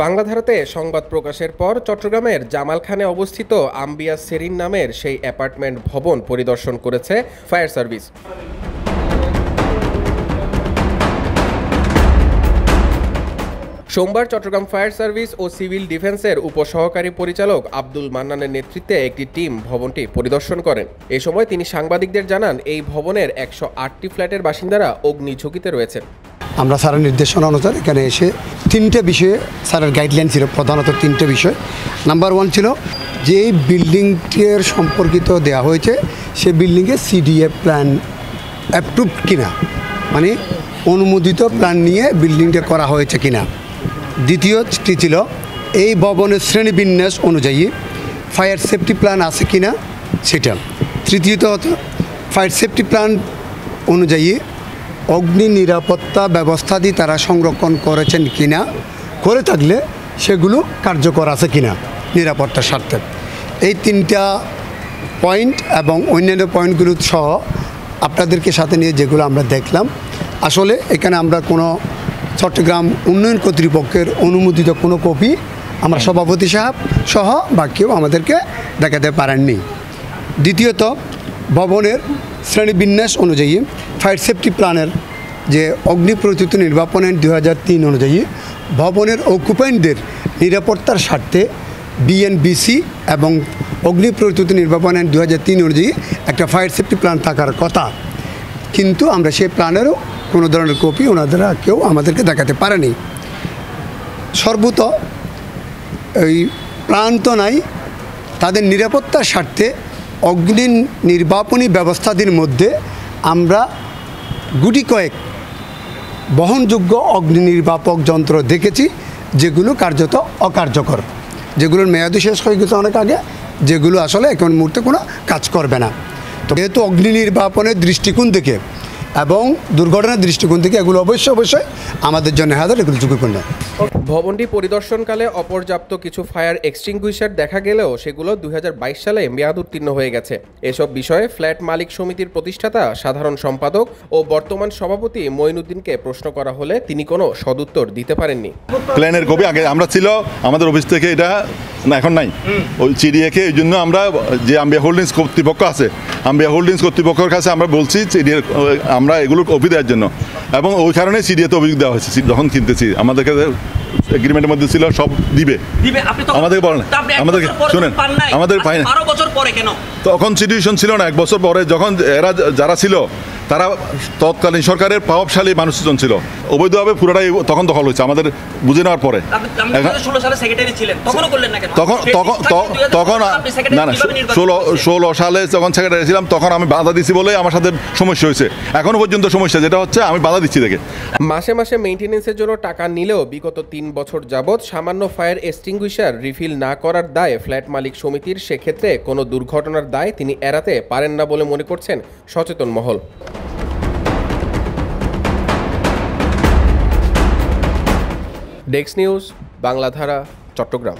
বাংলাধারাতে সংবাদ প্রকাশের পর চট্টগ্রামের জামালখানে অবস্থিত আম্বিয়া সেরিন নামের সেই অ্যাপার্টমেন্ট ভবন পরিদর্শন করেছে ফায়ার সার্ভিস। সোমবার চট্টগ্রাম ফায়ার সার্ভিস ও সিভিল ডিফেন্সের উপসহকারী পরিচালক আব্দুল মান্নানের নেতৃত্বে একটি টিম ভবনটি পরিদর্শন করেন। এ সময় তিনি সাংবাদিকদের জানান, এই ভবনের ১০৮টি ফ্ল্যাটের বাসিন্দারা অগ্নিঝুঁকিতে রয়েছেন। আমরা স্যারের নির্দেশনা অনুসারে এখানে এসে তিনটে বিষয়ে স্যারের গাইডলাইন ছিল, প্রধানত তিনটে বিষয়। নাম্বার 1 ছিল যে বিল্ডিংটির সম্পর্কিত দেওয়া হয়েছে সে বিল্ডিংয়ে সিডিএ প্ল্যান অ্যাপ্রুভড কিনা, মানে অনুমোদিত প্ল্যান নিয়ে বিল্ডিংটা করা হয়েছে কিনা। দ্বিতীয়টি ছিল এই ভবনের শ্রেণীবিন্যাস অনুযায়ী ফায়ার সেফটি প্ল্যান আছে কিনা সেটা। তৃতীয়ত ফায়ার সেফটি প্ল্যান অনুযায়ী অগ্নি নিরাপত্তা ব্যবস্থাদি তারা সংরক্ষণ করেছেন কিনা, করে থাকলে সেগুলো কার্যকর আছে কিনা নিরাপত্তার স্বার্থে। এই তিনটা পয়েন্ট এবং অন্যান্য পয়েন্টগুলো সহ আপনাদেরকে সাথে নিয়ে যেগুলো আমরা দেখলাম, আসলে এখানে আমরা কোনো চট্টগ্রাম উন্নয়ন কর্তৃপক্ষের অনুমোদিত কোনো কপি আমরা সভাপতি সাহেব সহ বা কেউ আমাদেরকে দেখাতে পারেননি। দ্বিতীয়ত ভবনের শ্রেণীবিন্যাস অনুযায়ী ফায়ার সেফটি প্ল্যানের যে অগ্নি প্রস্তুতি নির্বাপন আইন 2003 অনুযায়ী ভবনের অকুপেন্টদের নিরাপত্তার স্বার্থে বিএনবিসি এবং অগ্নি প্রস্তুতি নির্বাপন আইন 2003 অনুযায়ী একটা ফায়ার সেফটি প্ল্যান থাকার কথা, কিন্তু আমরা সেই প্ল্যানেরও কোনো ধরনের কপি ওনারা কেউ আমাদেরকে দেখাতে পারেনি। সর্বত এই প্ল্যান তো নাই, তাদের নিরাপত্তার স্বার্থে অগ্নি নির্বাপনী ব্যবস্থাটির মধ্যে আমরা গুটি কয়েক বহনযোগ্য অগ্নি নির্বাপক যন্ত্র দেখেছি যেগুলো কার্যত অকার্যকর, যেগুলোর মেয়াদও শেষ হয়ে গেছে অনেক আগে, যেগুলো আসলে এখন মুহূর্তে কোনো কাজ করবে না। তো যেহেতু অগ্নি নির্বাপনের দৃষ্টিকোণ থেকে এবং দুর্ঘটনার দৃষ্টিকোণ থেকে এগুলো অবশ্যই আমাদের জন্য এগুলো ঝুঁকিপূর্ণ। ভবনটি পরিদর্শনকালে অপর্যাপ্ত কিছু ফায়ার এক্সটিংগুইশার দেখা গেলেও সেগুলো 2022 সালে মেয়াদ উত্তীর্ণ হয়ে গেছে। এসব বিষয়ে ফ্ল্যাট মালিক সমিতির প্রতিষ্ঠাতা সাধারণ সম্পাদক ও বর্তমান সভাপতি মঈনুদ্দিনকে প্রশ্ন করা হলে তিনি কোনো সদুত্তর দিতে পারেননি। প্ল্যানের কপি আগে আমরা ছিল আমাদের অফিস থেকে, এটা না এখন নাই, ওই চিডিএকে এই জন্য আমরা যে আম্বিয়া হোল্ডিংস কর্তৃপক্ষ আছে, আম্বিয়া হোল্ডিংস কর্তৃপক্ষের কাছে আমরা বলছি চিডিএ আমরা এগুলোর কপি দেওয়ার জন্য, এবং ওই কারণে চিডিএতে অভিযোগ দেওয়া হয়েছে। যখন কিনতেছি আমাদেরকে এগ্রিমেন্টের মধ্যে ছিল সব দিবে, আমাদের বলেন, আমাদের শুনেন, আমাদের তখন সিচুয়েশন ছিল না। 1 বছর পরে যখন এরা যারা ছিল তারা তৎকালীন সরকারের প্রভাবশালী মানুষজন ছিল, অবৈধভাবে পুরোটাই তখন দখল হয়েছে আমাদের বুঝে নেওয়ার পরে। তখন না 16 সালে যখন সেক্রেটারি ছিলাম তখন আমি বাধা দিচ্ছি বলে আমার সাথে সমস্যা হয়েছে, এখনো পর্যন্ত সমস্যা, যেটা হচ্ছে আমি বাধা দিচ্ছি দেখে। মাসে মাসে মেইনটেনেন্সের জন্য টাকা নিলেও বিগত 3 বছর যাবৎ সামান্য ফায়ার এক্সটিংগুইশার রিফিল না করার দায়ে ফ্ল্যাট মালিক সমিতির, সেক্ষেত্রে কোনো দুর্ঘটনার দায় তিনি এড়াতে পারেন না বলে মনে করছেন সচেতন মহল। Desk news, Bangladhara, Chittagong.